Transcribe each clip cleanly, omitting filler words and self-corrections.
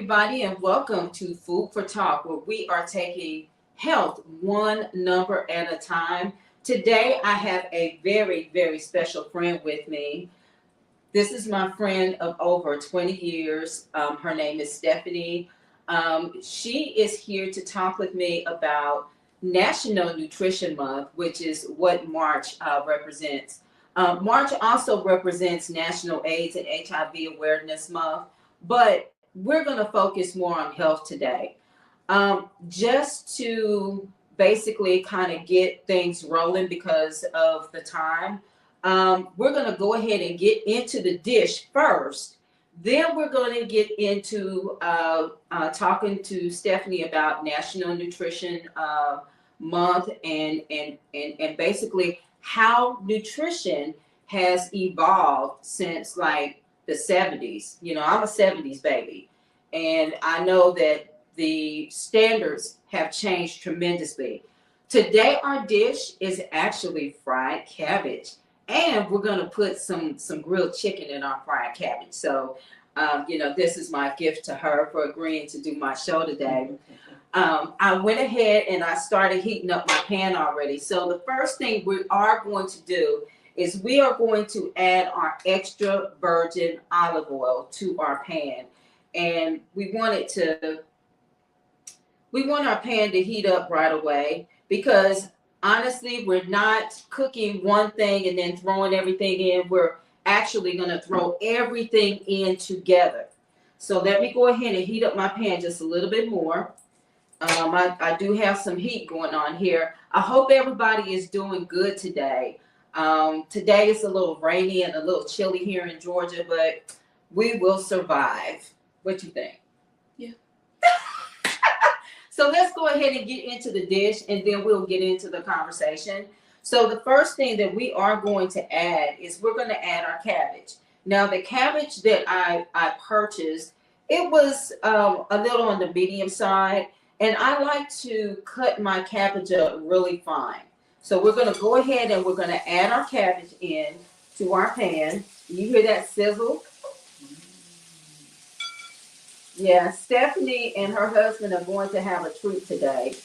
everybody, and welcome to Food for Talk, where we are taking health one number at a time. Today, I have a very, very special friend with me. This is my friend of over 20 years. Her name is Stephanie. She is here to talk with me about National Nutrition Month, which is what March represents. March also represents National AIDS and HIV Awareness Month, but we're going to focus more on health today. Just to basically kind of get things rolling because of the time, we're going to go ahead and get into the dish first. Then we're going to get into talking to Stephanie about National Nutrition Month and basically how nutrition has evolved since like the 70s. You know, I'm a 70s baby, and I know that the standards have changed tremendously. Today, our dish is actually fried cabbage, and we're going to put some grilled chicken in our fried cabbage. So, this is my gift to her for agreeing to do my show today. I went ahead and I started heating up my pan already. So the first thing we are going to do is we are going to add our extra virgin olive oil to our pan, and we want our pan to heat up right away because honestly, we're not cooking one thing and then throwing everything in. We're actually going to throw everything in together. So let me go ahead and heat up my pan just a little bit more. I do have some heat going on here. I hope everybody is doing good today. Today is a little rainy and a little chilly here in Georgia, but we will survive. What you think? Yeah. So let's go ahead and get into the dish, and then we'll get into the conversation. So the first thing that we are going to add is we're going to add our cabbage. Now, the cabbage that I purchased, it was a little on the medium side, and I like to cut my cabbage up really fine. So we're going to go ahead and we're going to add our cabbage in to our pan. You hear that sizzle? Yeah, Stephanie and her husband are going to have a treat today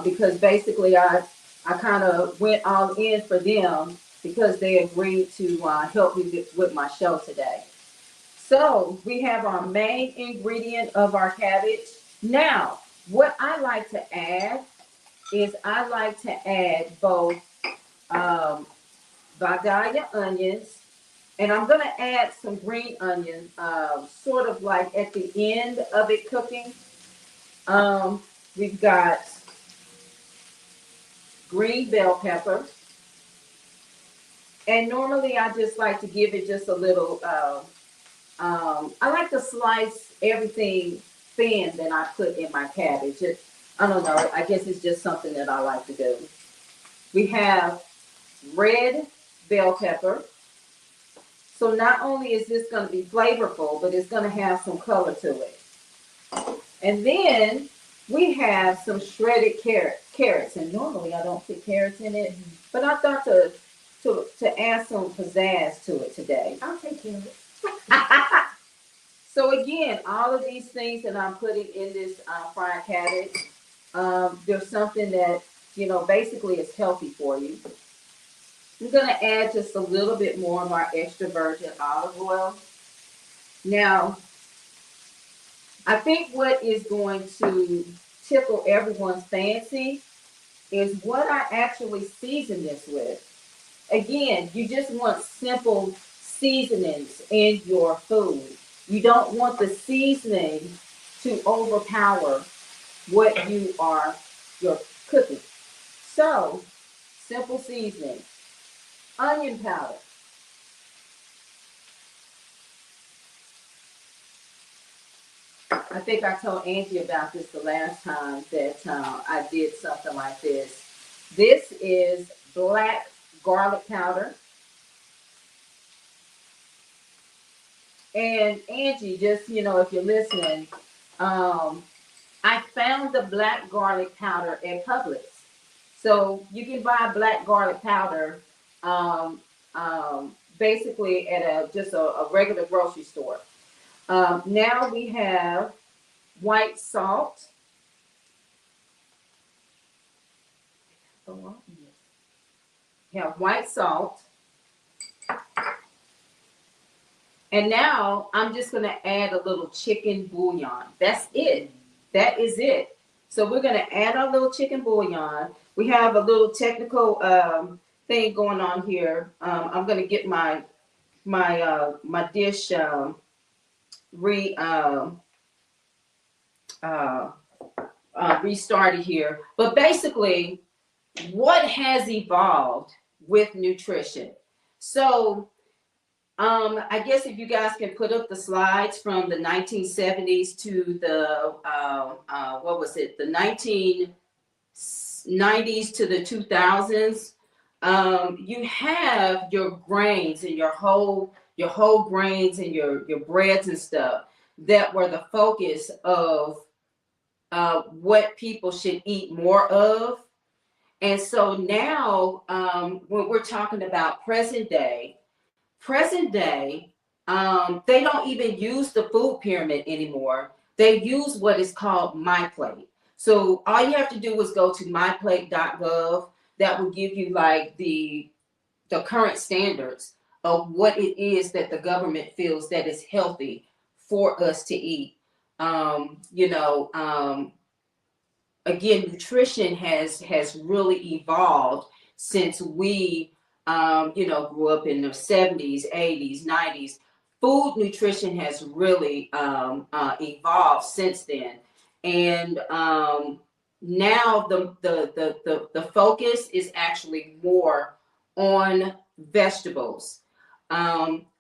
because basically I kind of went all in for them because they agreed to help me with my show today. So we have our main ingredient of our cabbage. Now, what I like to add is I like to add both Vidalia onions, and I'm going to add some green onions, sort of like at the end of it cooking. We've got green bell pepper, and normally I just like to give it just a little. I like to slice everything thin that I put in my cabbage. I don't know. I guess it's just something that I like to do. We have red bell pepper. So not only is this going to be flavorful, but it's going to have some color to it. And then we have some shredded carrots. And normally I don't put carrots in it, but I thought to add some pizzazz to it today. I'll take carrots. So again, all of these things that I'm putting in this fried cabbage, there's something that, basically is healthy for you. I'm going to add just a little bit more of our extra virgin olive oil. Now, I think what is going to tickle everyone's fancy is what I actually season this with. Again, you just want simple seasonings in your food. You don't want the seasoning to overpower what you're cooking. So, simple seasoning. Onion powder. I think I told Angee about this the last time that I did something like this. This is black garlic powder. And Angee, just, if you're listening, I found the black garlic powder at Publix. So you can buy black garlic powder basically at just a regular grocery store. Now we have white salt. You have white salt. And now I'm just going to add a little chicken bouillon. That's it. That is it. So we're going to add our little chicken bouillon. We have a little technical thing going on here. I'm going to get my dish restarted here. But basically, what has evolved with nutrition? So I guess if you guys can put up the slides from the 1970s to the what was it? The 1990s to the 2000s. You have your grains and your whole grains and your breads and stuff that were the focus of what people should eat more of. And so now, when we're talking about present day, they don't even use the food pyramid anymore. They use what is called My Plate. So all you have to do is go to myplate.gov. That will give you like the current standards of what it is that the government feels that is healthy for us to eat. Again, nutrition has really evolved since we grew up in the 70s, 80s, 90s. Food nutrition has really evolved since then. And now the focus is actually more on vegetables.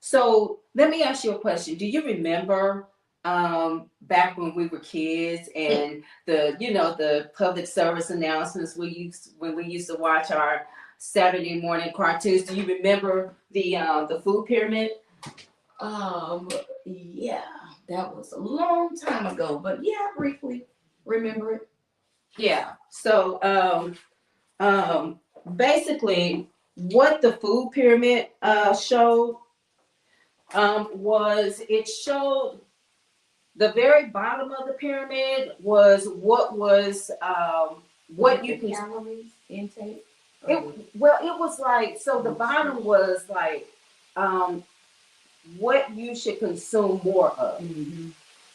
So let me ask you a question. Do you remember back when we were kids and the public service announcements when we used to watch our Saturday morning cartoons? Do you remember the food pyramid? Yeah, that was a long time ago, but yeah, I briefly remember it. Yeah. So basically what the food pyramid showed was it showed the very bottom of the pyramid was what you can calories intake. It was like, so the bottom was like what you should consume more of. Mm-hmm.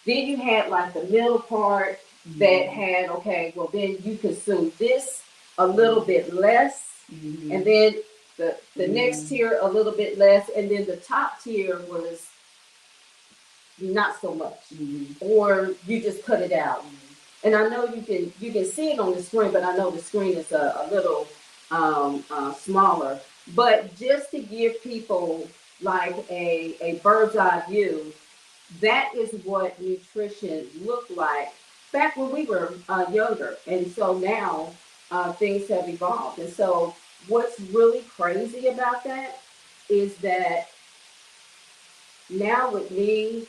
Then you had like the middle part that had, okay, well then you consume this a little bit less, and then the next tier a little bit less, and then the top tier was not so much, or you just cut it out. And I know you can see it on the screen, but I know the screen is a little smaller. But just to give people like a bird's eye view, that is what nutrition looked like back when we were younger. And so now things have evolved. And so what's really crazy about that is that now with me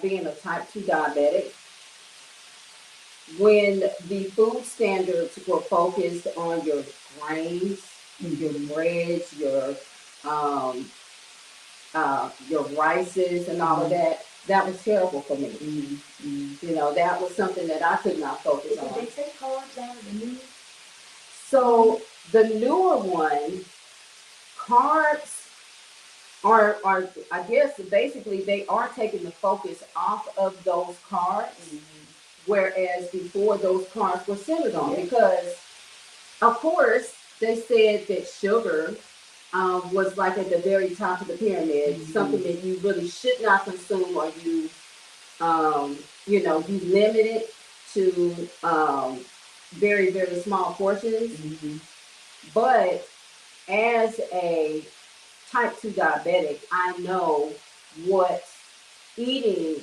being a type 2 diabetic, when the food standards were focused on your grains, your breads, your rices and all of that, that was terrible for me. That was something that I could not focus on. Did they take carbs out of the new? So the newer one, carbs are I guess basically they are taking the focus off of those carbs, whereas before those carbs were centered on, because of course they said that sugar was like at the very top of the pyramid, something that you really should not consume, or you limit it to very, very small portions. But as a type 2 diabetic, I know what eating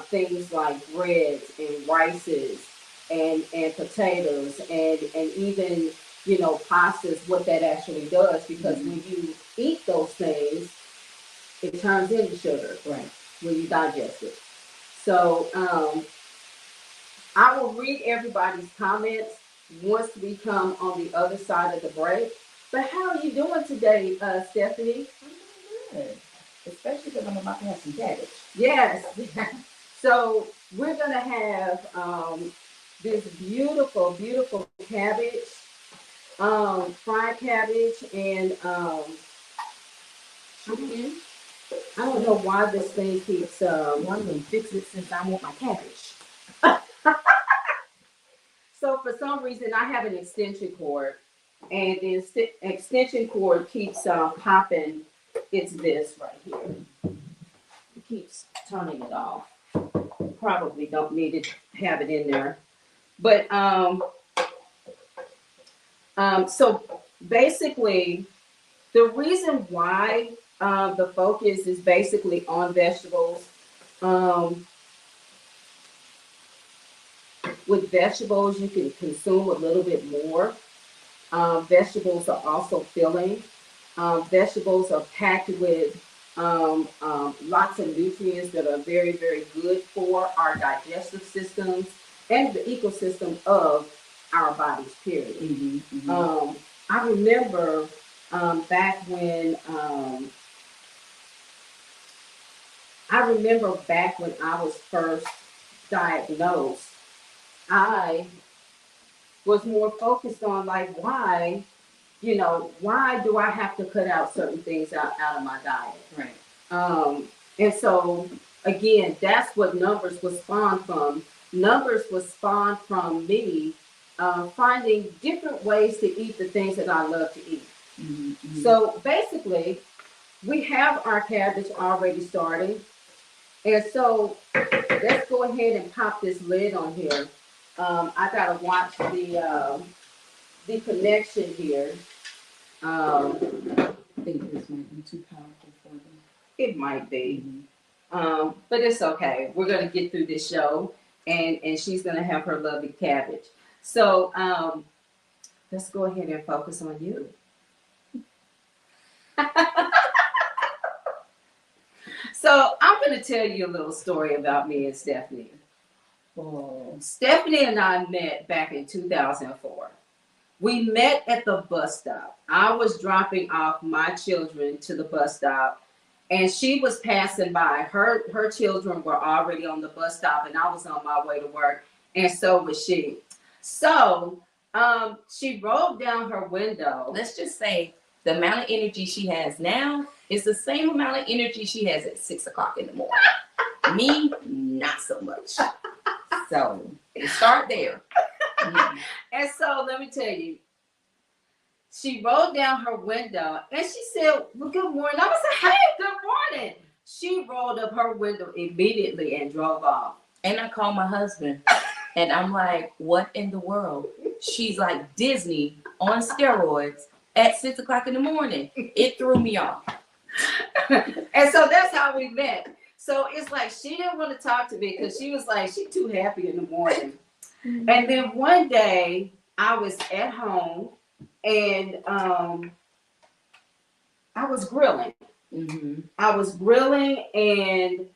things like breads and rices and potatoes and even pastas, what that actually does, because when you eat those things, it turns into sugar, right, when you digest it. So I will read everybody's comments once we come on the other side of the break. But how are you doing today, Stephanie? I'm doing good, especially because I'm about to have some cabbage. Yes. So we're gonna have this beautiful, beautiful cabbage, fried cabbage, and chicken. I don't know why this thing keeps wanting to fix it since I want my cabbage. So for some reason, I have an extension cord, and the extension cord keeps popping. It's this right here. It keeps turning it off. Probably don't need to have it in there, but so basically, the reason why the focus is basically on vegetables. Um, with vegetables, you can consume a little bit more. Vegetables are also filling. Vegetables are packed with lots of nutrients that are very, very good for our digestive systems and the ecosystem of our bodies, period. I remember back when I was first diagnosed, I was more focused on like why do I have to cut out certain things out of my diet? Right. And so again, that's what numbers was spawned from. Numbers was spawned from me finding different ways to eat the things that I love to eat. So basically, we have our cabbage already starting. And so let's go ahead and pop this lid on here. I gotta watch the connection here. I think this might be too powerful for them. It might be, but it's okay. We're gonna get through this show, and she's gonna have her lovely cabbage. So let's go ahead and focus on you. So I'm gonna tell you a little story about me and Stephanie. Oh. Stephanie and I met back in 2004. We met at the bus stop. I was dropping off my children to the bus stop, and she was passing by. Her children were already on the bus stop, and I was on my way to work, and so was she. So she rolled down her window. Let's just say the amount of energy she has now is the same amount of energy she has at 6 o'clock in the morning. Me, not so much. So start there. And so let me tell you, she rolled down her window and she said, well, good morning. I was like, hey, good morning. She rolled up her window immediately and drove off. And I called my husband and I'm like, what in the world? She's like Disney on steroids at 6 o'clock in the morning. It threw me off. And so that's how we met. So it's like she didn't want to talk to me because she was like, she's too happy in the morning. And then one day I was at home and I was grilling. I was grilling and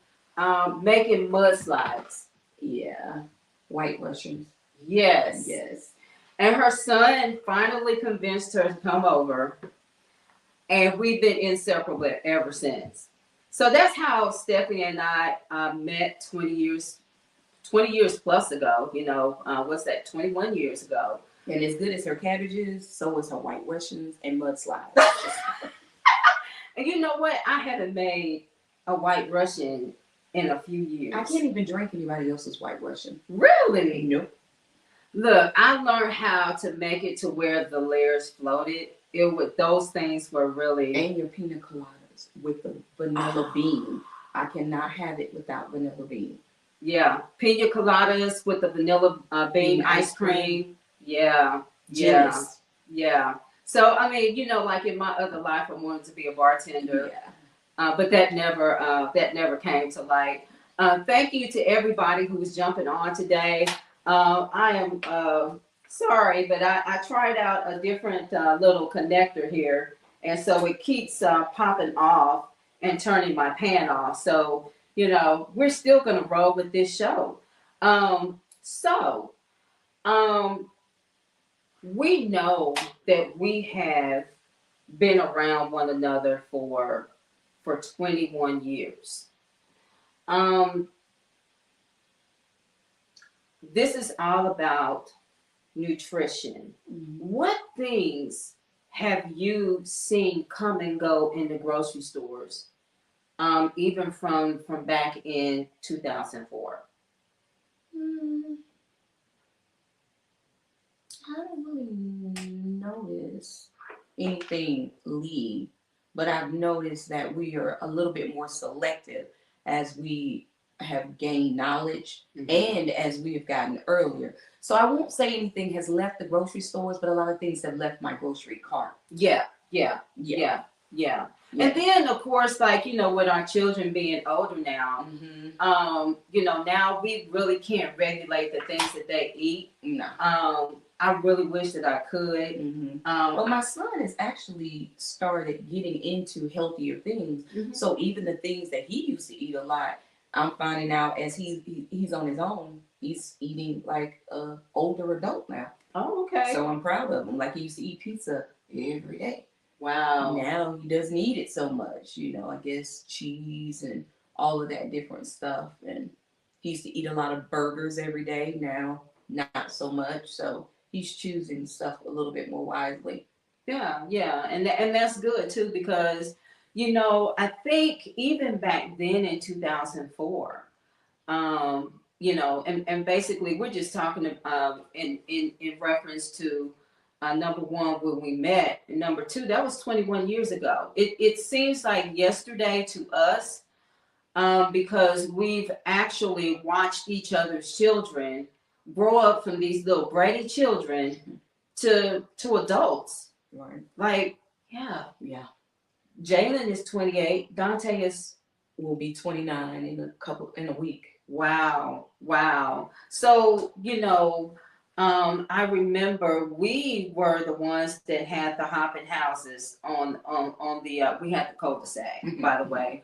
making mudslides. Yeah. White Russians. Yes. Yes. And her son finally convinced her to come over. And we've been inseparable ever since. So that's how Stephanie and I met 20 years plus ago. You know, what's that, 21 years ago. And as good as her cabbage is, so is her White Russians and mudslides. And you know what? I haven't made a White Russian in a few years. I can't even drink anybody else's White Russian. Really? Nope. Look, I learned how to make it to where the layers floated. Those things were really... And your pina coladas with the vanilla bean. I cannot have it without vanilla bean. Yeah, pina coladas with the vanilla bean ice cream. Yeah, yeah, yeah. So I mean, you know, like in my other life, I wanted to be a bartender. Yeah. But that never came to light. Thank you to everybody who was jumping on today. I am sorry, but I tried out a different little connector here, and so it keeps popping off and turning my pan off. So, you know, we're still going to roll with this show. We know that we have been around one another for 21 years. this is all about nutrition. Mhm. What things have you seen come and go in the grocery stores, even from back in 2004? Mm, I don't really notice anything leave, but I've noticed that we are a little bit more selective as we have gained knowledge and as we have gotten earlier. So I won't say anything has left the grocery stores, but a lot of things have left my grocery cart. Yeah. And then, of course, like, with our children being older now, now we really can't regulate the things that they eat. No. I really wish that I could. Well, my son has actually started getting into healthier things. So even the things that he used to eat a lot, I'm finding out as he's on his own, he's eating like an older adult now. Oh, okay. So I'm proud of him. Like he used to eat pizza every day. Wow. Now he doesn't eat it so much. I guess cheese and all of that different stuff. And he used to eat a lot of burgers every day. Now, not so much. So he's choosing stuff a little bit more wisely. Yeah. And that's good too, because, I think even back then in 2004, and basically we're just talking in reference to number one, when we met, and number two, that was 21 years ago. It seems like yesterday to us, because we've actually watched each other's children grow up from these little bratty children to adults. Right. Like, yeah. Jalen is 28. Dante will be 29 in a week. Wow. So, I remember we were the ones that had the hopping houses on the we had the cul-de-sac, by the way.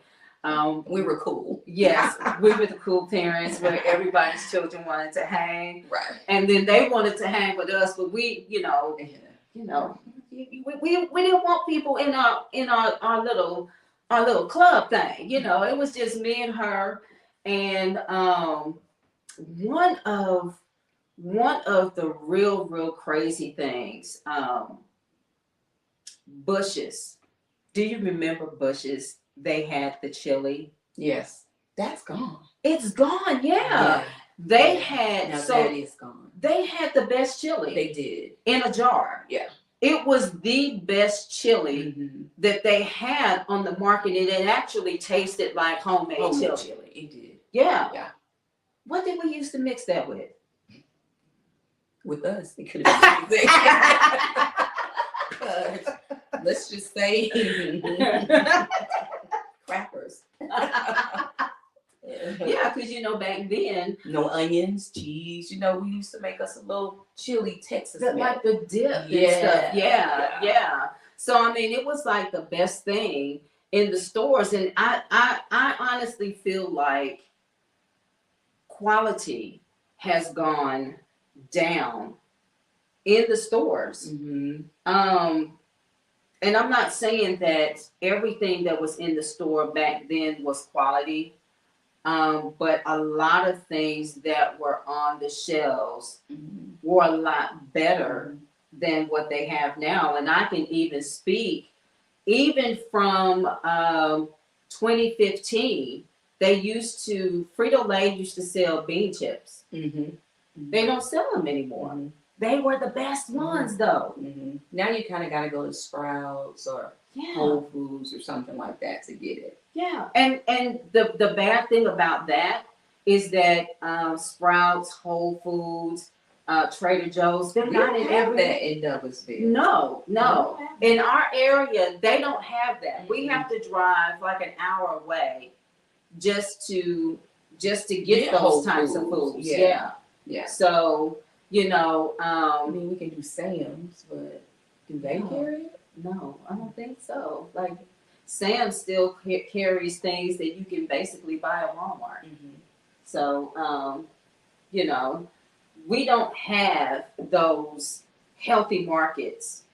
We were cool. Yes, we were the cool parents where everybody's children wanted to hang. Right. And then they wanted to hang with us, but we, we didn't want people in our little club thing. It was just me and her. And one of the real crazy things, Bush's. Do you remember Bush's? They had the chili. Yes, that's gone. It's gone. Yeah. They had that is gone. They had the best chili. They did, in a jar. Yeah. It was the best chili that they had on the market, and it actually tasted like homemade chili. It did. Yeah. What did we used to mix that with? With us, it could have been anything. Let's just say crackers. Yeah, because back then, no onions, cheese. We used to make us a little chili Texas like the dip and stuff. Yeah. So it was like the best thing in the stores, and I honestly feel like quality has gone down in the stores. And I'm not saying that everything that was in the store back then was quality, but a lot of things that were on the shelves were a lot better than what they have now. And I can even speak, even from 2015, Frito-Lay used to sell bean chips. They don't sell them anymore. They were the best ones, though. Now you kind of got to go to Sprouts or Whole Foods or something like that to get it. Yeah, and the bad thing about that is that Sprouts, Whole Foods, Trader Joe's, they're not in every. That in Douglasville. No. In our area, they don't have that. We have to drive like an hour away just to get those types of foods. Yeah. So, we can do Sam's, but do they carry it? No, I don't think so. Like, Sam's still carries things that you can basically buy at Walmart. So, we don't have those healthy markets.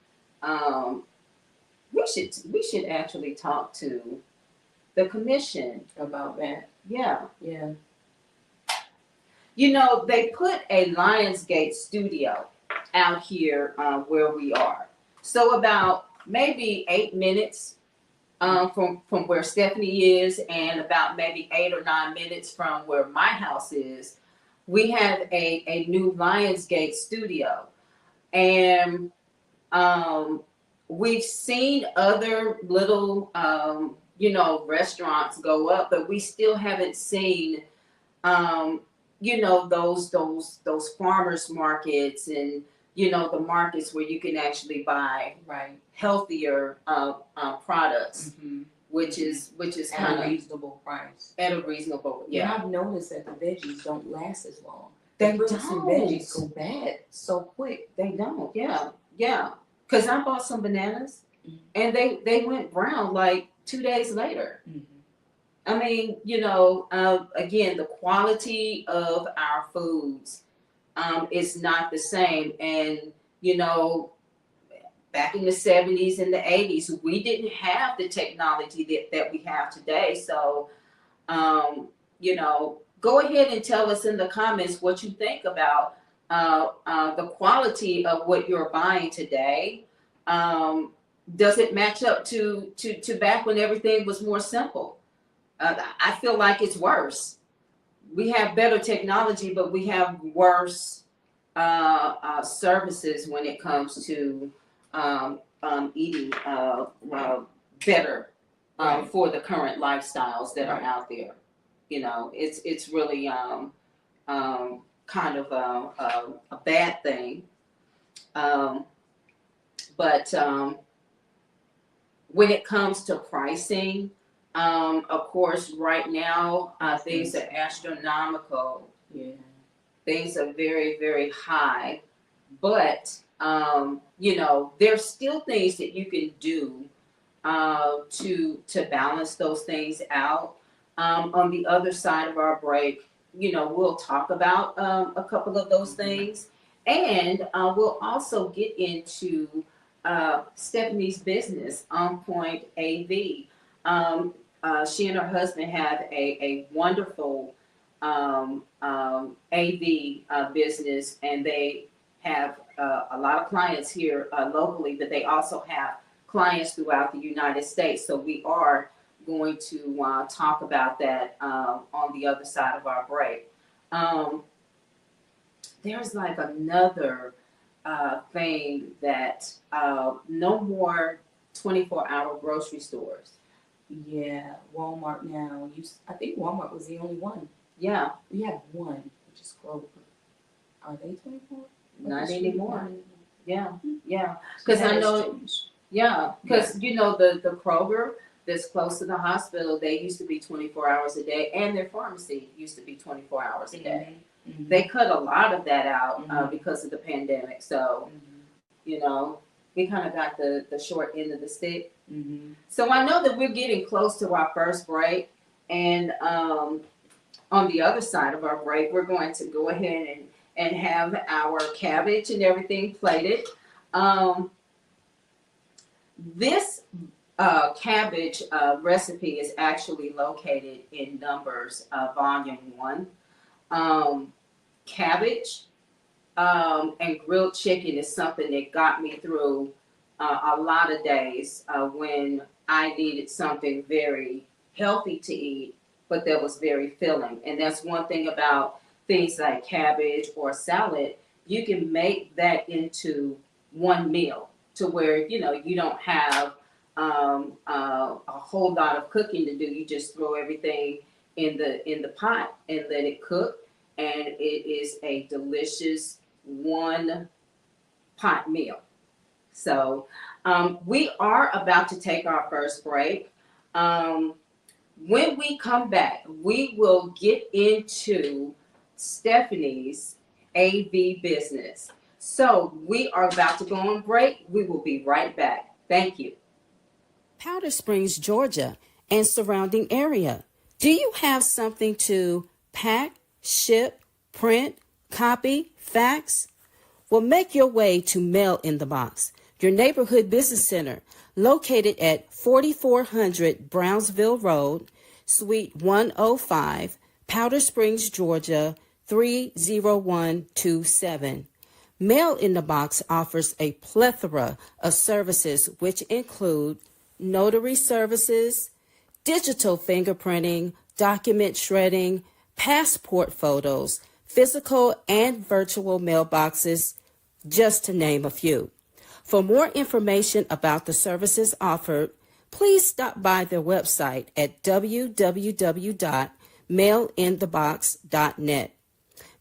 We should actually talk to the commission about that. Yeah. You know, they put a Lionsgate studio out here where we are. So about maybe 8 minutes from where Stephanie is, and about maybe 8 or 9 minutes from where my house is, we have a new Lionsgate studio. And we've seen other little, restaurants go up, but we still haven't seen, those farmers markets and, the markets where you can actually buy Right. healthier products, Mm-hmm. which is At kind a of reasonable price. at a reasonable, And yeah. I've noticed that the veggies don't last as long. They The fruits and don't. veggies go bad so quick. They don't, yeah, yeah. Because I bought some bananas, Mhm. and they went brown like 2 days later. Mm-hmm. I mean, again, the quality of our foods is not the same. And, back in the 70s and the 80s, we didn't have the technology that we have today. So, go ahead and tell us in the comments what you think about the quality of what you're buying today. Does it match up to back when everything was more simple? I feel like it's worse. We have better technology, but we have worse services when it comes to eating better Right. for the current lifestyles that are Right. out there. It's really kind of a bad thing. But when it comes to pricing, of course, right now things are astronomical. Yeah. Things are very, very high. But there's still things that you can do to balance those things out. On the other side of our break, we'll talk about a couple of those things, and we'll also get into Stephanie's business, On Point AV. She and her husband have a wonderful AV business, and they have a lot of clients here locally, but they also have clients throughout the United States. So we are going to talk about that on the other side of our break. There's like another thing that no more 24-hour grocery stores. Yeah. Walmart now. I think Walmart was the only one. Yeah, We have one, which is Kroger. Are they 24? not anymore. Yeah, yeah. So Because that I has know, changed. yeah, because the Kroger that's close to the hospital, they used to be 24 hours a day, and their pharmacy used to be 24 hours a day. Mhm. They cut a lot of that out Mhm. because of the pandemic. So, Mhm. we kind of got the short end of the stick. Mhm. So I know that we're getting close to our first break, and on the other side of our break, we're going to go ahead and have our cabbage and everything plated. This cabbage recipe is actually located in Numbers, Volume 1. Cabbage and grilled chicken is something that got me through a lot of days when I needed something very healthy to eat, but that was very filling. And that's one thing about things like cabbage or salad. You can make that into one meal to where, you don't have a whole lot of cooking to do. You just throw everything in the pot and let it cook. And it is a delicious one pot meal. So we are about to take our first break. When we come back, we will get into Stephanie's AV business. So we are about to go on break. We will be right back. Thank you. Powder Springs, Georgia, and surrounding area. Do you have something to pack, ship, print, copy, fax? Well, make your way to Mail in the Box, your neighborhood business center, located at 4400 Brownsville Road, Suite 105, Powder Springs, Georgia, 30127. Mail in the Box offers a plethora of services which include notary services, digital fingerprinting, document shredding, passport photos, physical and virtual mailboxes, just to name a few. For more information about the services offered, please stop by their website at www.mailinthebox.net.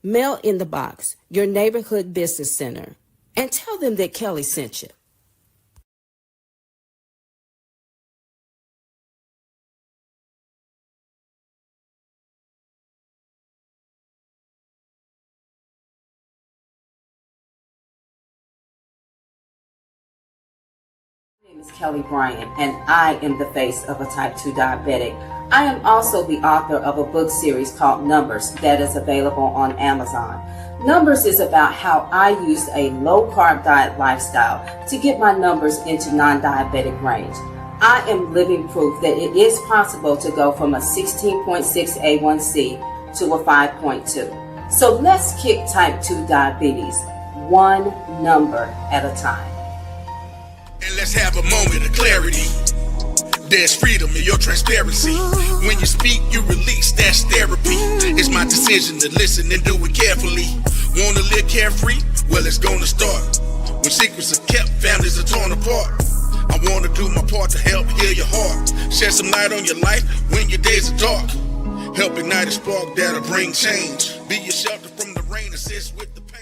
Mail in the Box, your neighborhood business center. And tell them that Kelli sent you. My name is Kelli Bryant, and I am the face of a type 2 diabetic. I am also the author of a book series called Numbers that is available on Amazon. Numbers is about how I used a low-carb diet lifestyle to get my numbers into non-diabetic range. I am living proof that it is possible to go from a 16.6 A1C to a 5.2. So let's kick type 2 diabetes one number at a time. And let's have a moment of clarity. There's freedom in your transparency. When you speak, you release, that's therapy. It's my decision to listen and do it carefully. Wanna live carefree? Well, it's gonna start. When secrets are kept, families are torn apart. I wanna do my part to help heal your heart. Shed some light on your life when your days are dark. Help ignite a spark that'll bring change. Be your shelter from the rain, assist with the pain.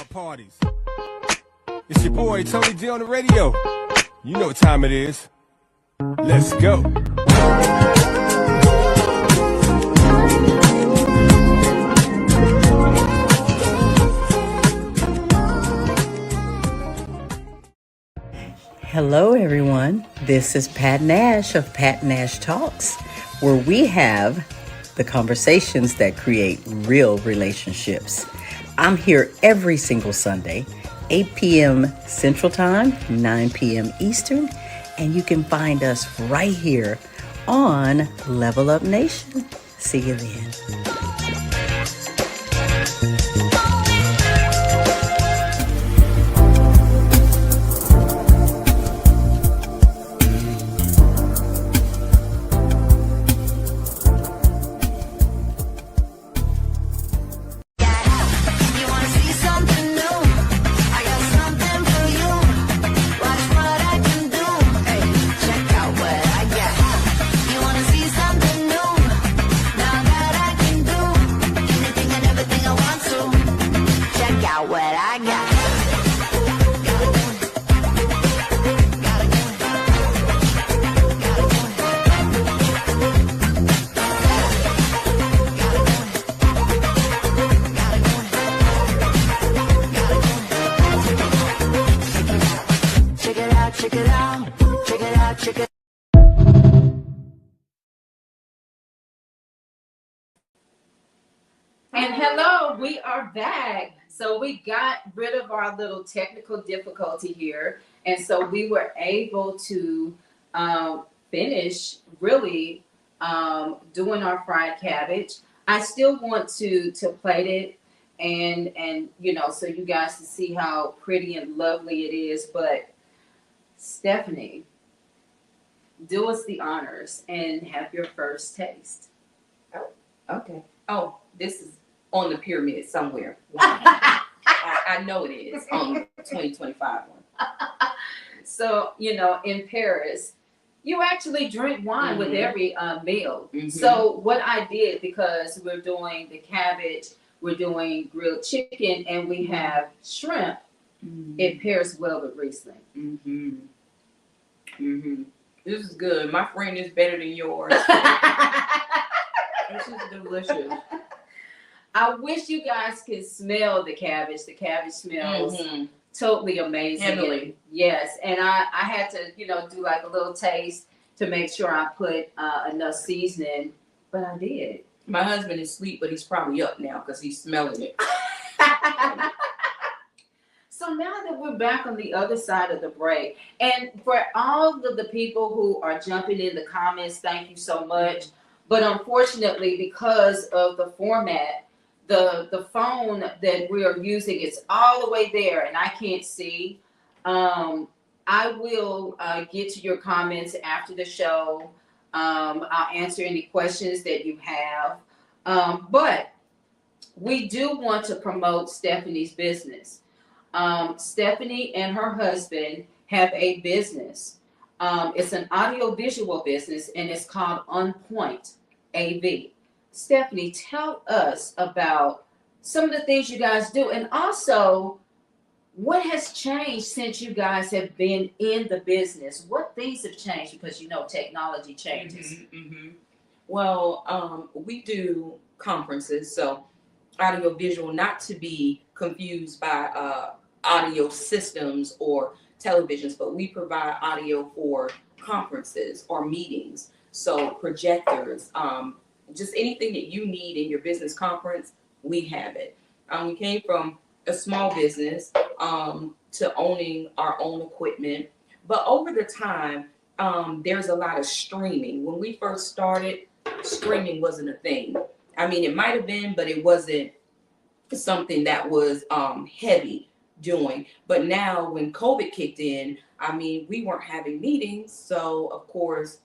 Parties. It's your boy Tony D on the radio. You know what time it is. Let's go. Hello everyone, this is Pat Nash of Pat Nash Talks, where we have the conversations that create real relationships. I'm here every single Sunday, 8 p.m. Central Time, 9 p.m. Eastern, and you can find us right here on Level Up Nation. See you then. Now that I can do And hello, we are back. So we got rid of our little technical difficulty here, and so we were able to finish really doing our fried cabbage. I still want to plate it and so you guys can see how pretty and lovely it is. But Stephanie, do us the honors and have your first taste. Okay. Oh, this is on the pyramid somewhere. I know it is on the 2025 one. So, in Paris, you actually drink wine with every meal. Mhm. So what I did, because we're doing the cabbage, we're doing grilled chicken, and we have shrimp, it pairs well with Riesling. This is good. My friend is better than yours. This is delicious. I wish you guys could smell the cabbage. The cabbage smells totally amazing. Heavenly. Yes, and I had to, do like a little taste to make sure I put enough seasoning, but I did. My husband is asleep, but he's probably up now because he's smelling it. So now that we're back on the other side of the break, and for all of the people who are jumping in the comments, thank you so much. But unfortunately, because of the format, the phone that we are using is all the way there, and I can't see. I will get to your comments after the show. I'll answer any questions that you have. But we do want to promote Stephanie's business. Stephanie and her husband have a business. It's an audio-visual business, and it's called On Point AV. Stephanie, tell us about some of the things you guys do, and also what has changed since you guys have been in the business. What things have changed, because technology changes. Well, we do conferences, so audio visual, not to be confused by audio systems or televisions, but we provide audio for conferences or meetings. So projectors, just anything that you need in your business conference, we have it. We came from a small business to owning our own equipment, but over the time, there's a lot of streaming. When we first started, streaming wasn't a thing. I mean, it might have been, but it wasn't something that was heavy doing. But now when COVID kicked in, I mean, we weren't having meetings. So of course,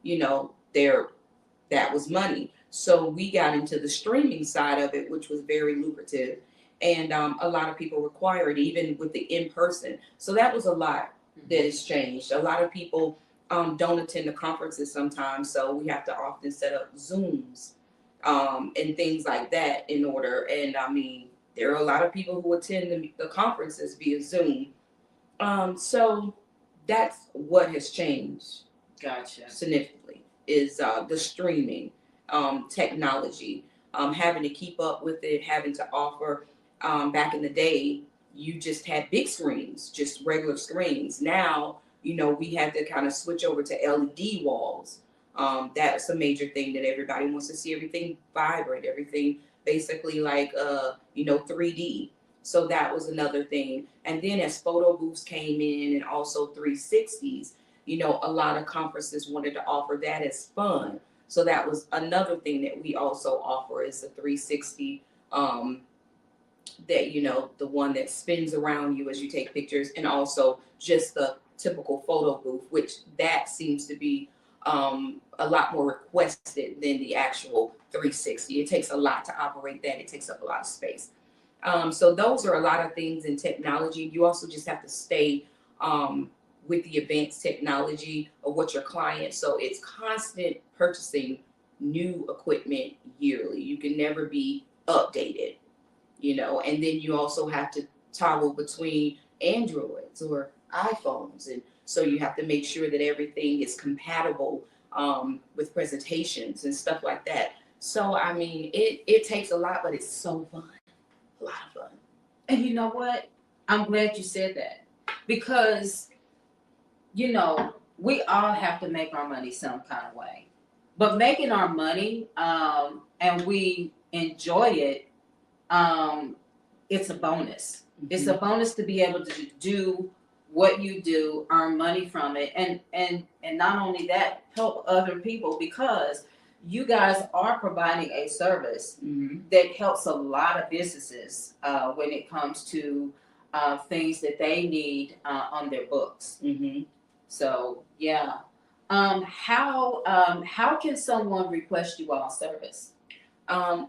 that was money. So we got into the streaming side of it, which was very lucrative. And a lot of people require it, even with the in-person. So that was a lot that has changed. A lot of people don't attend the conferences sometimes. So we have to often set up Zooms and things like that in order. And I mean, there are a lot of people who attend the conferences via Zoom. So that's what has changed. Gotcha. Significantly is the streaming technology, having to keep up with it, having to offer. Back in the day, you just had big screens, just regular screens. Now, we had to kind of switch over to LED walls. That's a major thing that everybody wants to see, everything vibrant, everything basically like 3D. So that was another thing. And then as photo booths came in and also 360s, a lot of conferences wanted to offer that as fun. So that was another thing that we also offer is the 360, that, the one that spins around you as you take pictures, and also just the typical photo booth, which that seems to be a lot more requested than the actual 360. It takes a lot to operate that. It takes up a lot of space. So those are a lot of things in technology. You also just have to stay with the advanced technology of what your client. So it's constant purchasing new equipment yearly. You can never be updated, and then you also have to toggle between Androids or iPhones. And so you have to make sure that everything is compatible with presentations and stuff like that. So, I mean, it takes a lot, but it's so fun. A lot of fun. And you know what? I'm glad you said that, because you know, we all have to make our money some kind of way. But making our money, and we enjoy it, it's a bonus. It's a bonus to be able to do what you do, earn money from it, and not only that, help other people, because you guys are providing a service that helps a lot of businesses when it comes to things that they need on their books. So yeah, how can someone request you all service?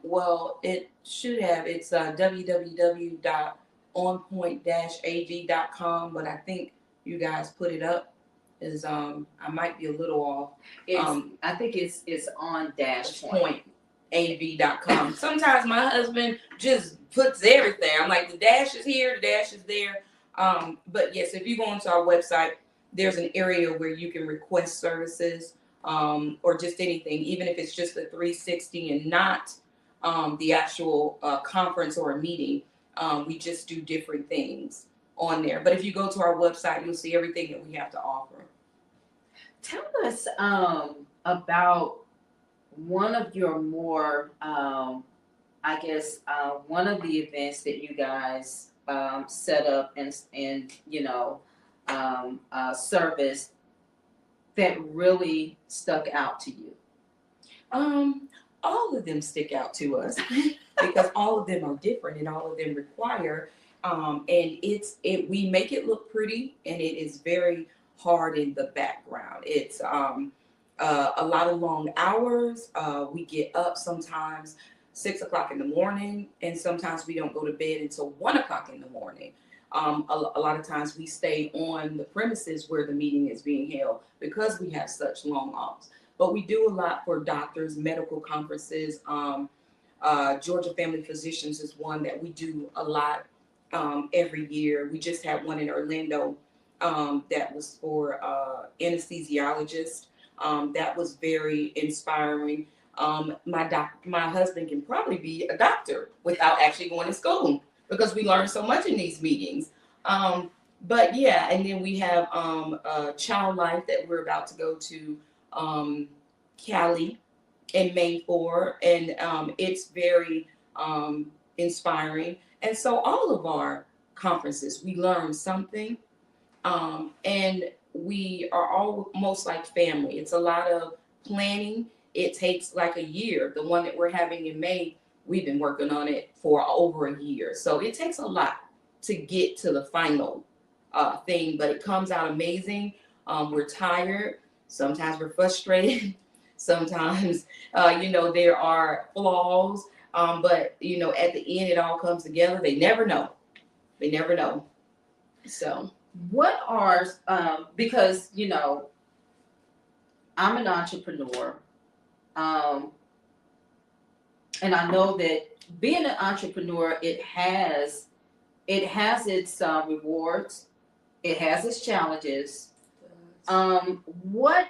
Well, it should have. It's www.onpoint-av.com, but I think you guys put it up. Is I might be a little off. I think it's on dash point av.com. Sometimes my husband just puts everything. I'm like, the dash is here, the dash is there. But yes, if you go onto our website, there's an area where you can request services, or just anything, even if it's just a 360 and not the actual conference or a meeting. We just do different things on there. But if you go to our website, you'll see everything that we have to offer. Tell us about one of your more, one of the events that you guys set up and service that really stuck out to you. All of them stick out to us because all of them are different and all of them require, and we make it look pretty, and it is very hard in the background. It's a lot of long hours. We get up sometimes 6 o'clock in the morning, and sometimes we don't go to bed until 1 o'clock in the morning. A lot of times we stay on the premises where the meeting is being held because we have such long hours. But we do a lot for doctors, medical conferences. Georgia Family Physicians is one that we do a lot every year. We just had one in Orlando that was for anesthesiologists. That was very inspiring. My husband can probably be a doctor without actually going to school because we learn so much in these meetings. But yeah, and then we have Child Life that we're about to go to Cali in May for, and it's very inspiring. And so all of our conferences, we learn something, and we are almost like family. It's a lot of planning. It takes like a year. The one that we're having in May, we've been working on it for over a year. So it takes a lot to get to the final thing, but it comes out amazing. We're tired. Sometimes we're frustrated. Sometimes, there are flaws. But, at the end, it all comes together. They never know. So What are, because, I'm an entrepreneur. And I know that being an entrepreneur, it has its rewards. It has its challenges. What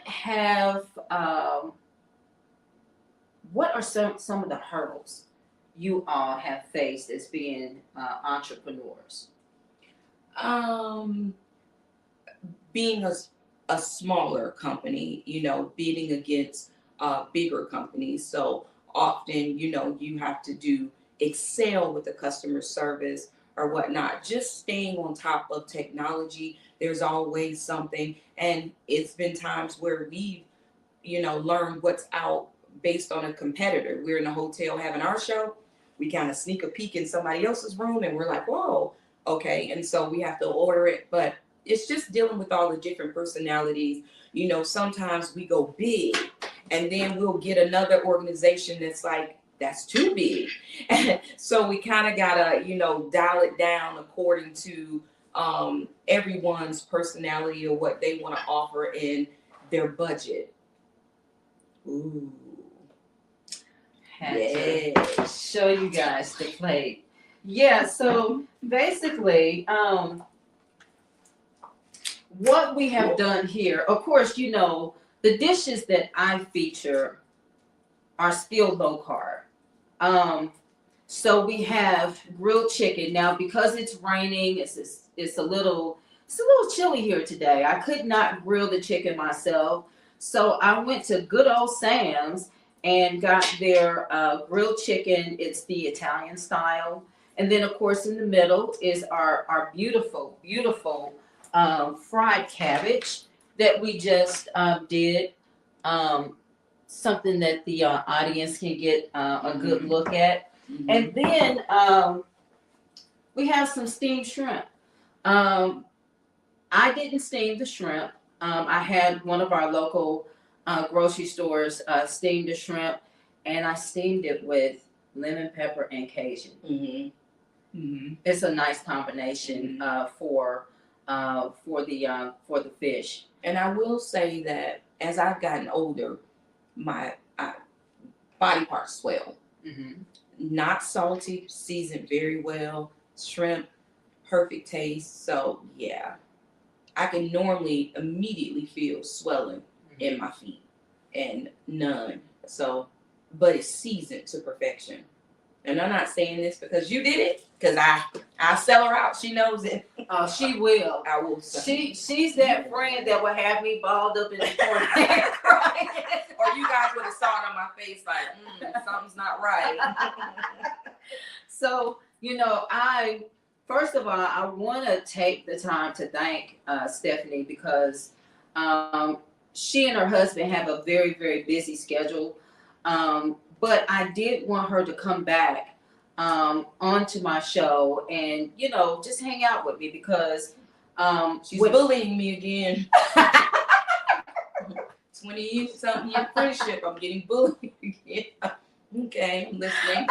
are some of the hurdles you all have faced as being entrepreneurs? Being a smaller company, bidding against bigger companies. So often, you have to excel with the customer service or whatnot. Just staying on top of technology, there's always something. And it's been times where we've, learned what's out based on a competitor. We're in a hotel having our show. We kind of sneak a peek in somebody else's room and we're like, whoa, okay. And so we have to order it. But it's just dealing with all the different personalities. Sometimes we go big and then we'll get another organization that's like, that's too big. So we kind of got to, dial it down according to everyone's personality or what they want to offer in their budget. Ooh. Had to show you guys the plate. Yeah, so basically, what we have done here, of course, the dishes that I feature are still low carb. So we have grilled chicken. Now, because it's raining, it's a little it's a little chilly here today. I could not grill the chicken myself. So I went to good old Sam's and got their grilled chicken. It's the Italian style. And then, of course, in the middle is our beautiful, beautiful fried cabbage that we just did. Something that the audience can get a good look at. Mm-hmm. And then we have some steamed shrimp. I didn't steam the shrimp. I had one of our local grocery stores steam the shrimp, and I steamed it with lemon pepper and Cajun. Mm-hmm. Mm-hmm. It's a nice combination for the fish. And I will say that as I've gotten older, my body parts swell. Mm-hmm. Not salty, seasoned very well. Shrimp, perfect taste. So yeah, I can normally immediately feel swelling in my feet and none. So, but it's seasoned to perfection. And I'm not saying this because you did it, because I sell her out. She knows it. Oh, she will. I will. She's that friend that will have me balled up in the corner crying. Or you guys would have saw it on my face like, something's not right. So, first of all, I want to take the time to thank Stephanie because she and her husband have a very, very busy schedule. But I did want her to come back onto my show and, just hang out with me because she's bullying me again. 20-something year friendship, I'm getting bullied again. Okay, I'm listening.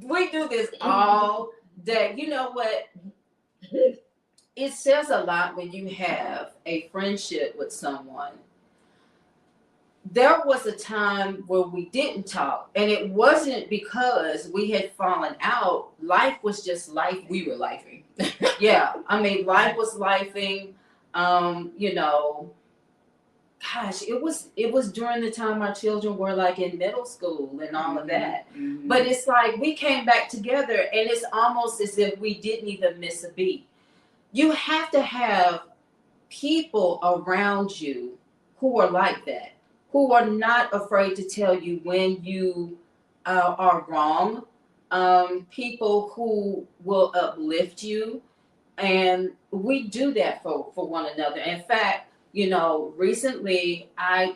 We do this all day. You know what? It says a lot when you have a friendship with someone. There was a time where we didn't talk, and it wasn't because we had fallen out. Life was just life. We were lifing. Yeah, I mean, life was lifing. Gosh, it was during the time our children were like in middle school and all of that. Mm-hmm. But it's like we came back together, and it's almost as if we didn't even miss a beat. You have to have people around you who are like that, who are not afraid to tell you when you are wrong, people who will uplift you. And we do that for one another. In fact, recently I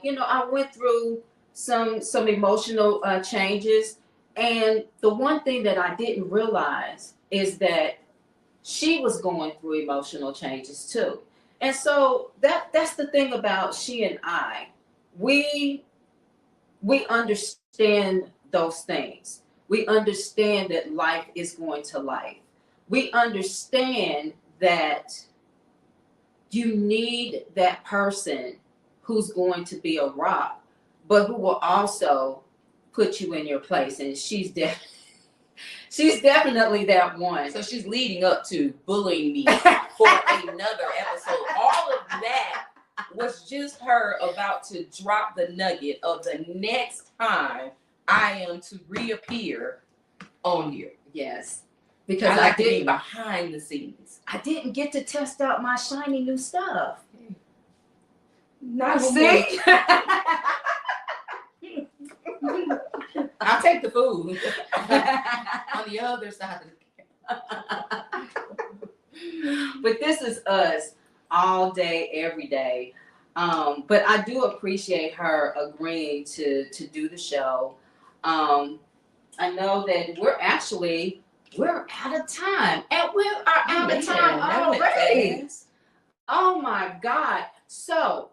went through some emotional changes. And the one thing that I didn't realize is that she was going through emotional changes too. And so that's the thing about she and I. We understand those things. We understand that life is going to life. We understand that you need that person who's going to be a rock, but who will also put you in your place. And she's definitely that one. So she's leading up to bullying me for another episode. All of that was just her about to drop the nugget of the next time I am to reappear on here. Yes. Because I like to be behind the scenes. I didn't get to test out my shiny new stuff. Not See? I'll take the food on the other side of the But this is us all day, every day. But I do appreciate her agreeing to do the show. I know that we're out of time. And we are out of time already. Oh my God. So,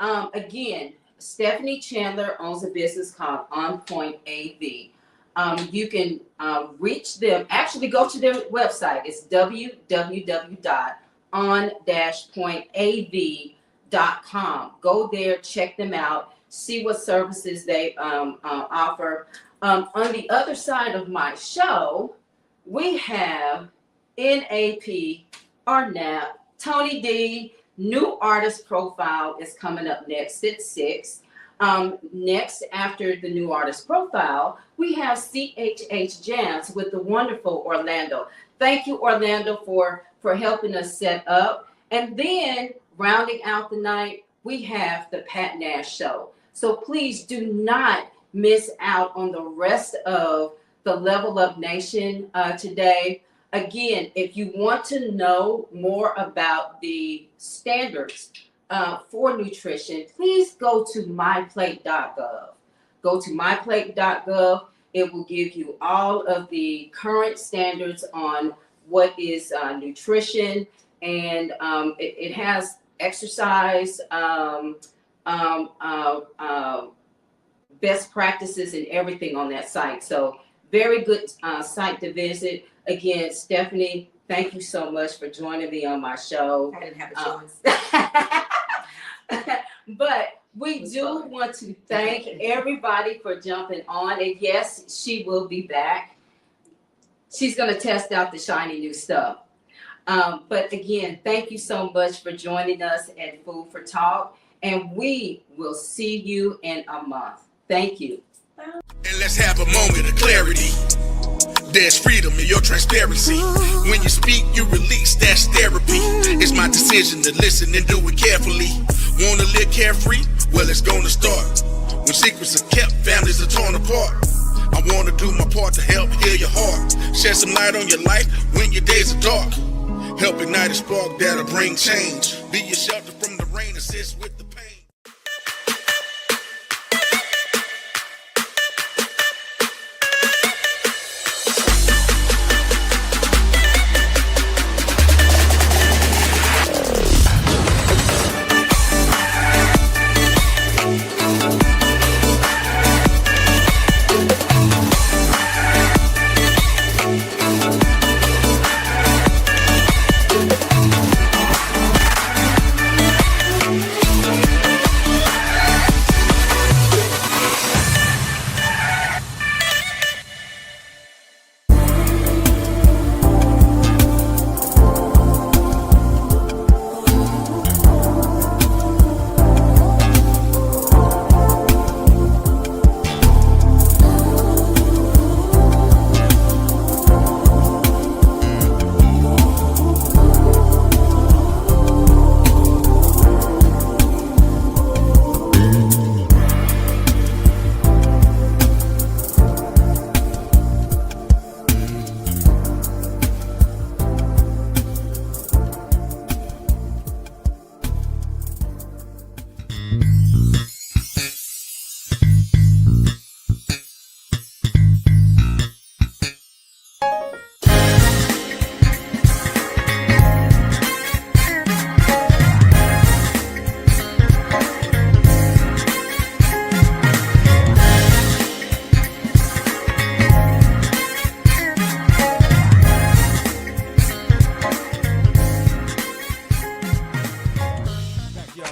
again, Stephanie Chandler owns a business called On Point AV. You can reach them. Actually, go to their website. It's www.on-pointav.com. Go there, check them out, see what services they offer. On the other side of my show, we have NAP or NAP, Tony D. New artist profile is coming up next at 6. Next, after the new artist profile, we have CHH Jams with the wonderful Orlando. Thank you, Orlando, for helping us set up. And then rounding out the night, we have the Pat Nash Show. So please do not miss out on the rest of the Level Up Nation today. Again, if you want to know more about the standards for nutrition, please go to myplate.gov. Go to myplate.gov. It will give you all of the current standards on what is nutrition, and it has exercise, best practices and everything on that site. So very good site to visit. Again, Stephanie, thank you so much for joining me on my show. I didn't have a choice. But we do want to thank everybody for jumping on. And yes, she will be back. She's going to test out the shiny new stuff. But again, thank you so much for joining us at Food for Talk. And we will see you in a month. Thank you. And let's have a moment of clarity. There's freedom in your transparency. When you speak, you release. That's therapy. It's my decision to listen and do it carefully. Wanna live carefree? Well, it's gonna start. When secrets are kept, families are torn apart. I wanna do my part to help heal your heart. Shed some light on your life when your days are dark. Help ignite a spark that'll bring change. Be your shelter from the rain, assist with the pain.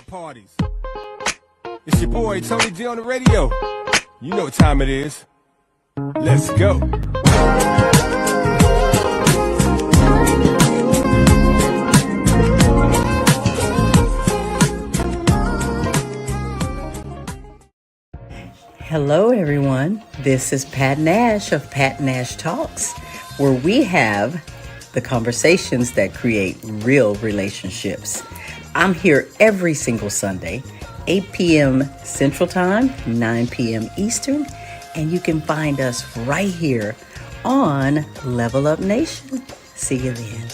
Parties. It's your boy Tony D on the radio. You know what time it is. Let's go. Hello, everyone. This is Pat Nash of Pat Nash Talks, where we have the conversations that create real relationships. I'm here every single Sunday, 8 p.m. Central Time, 9 p.m. Eastern, and you can find us right here on Level Up Nation. See you then.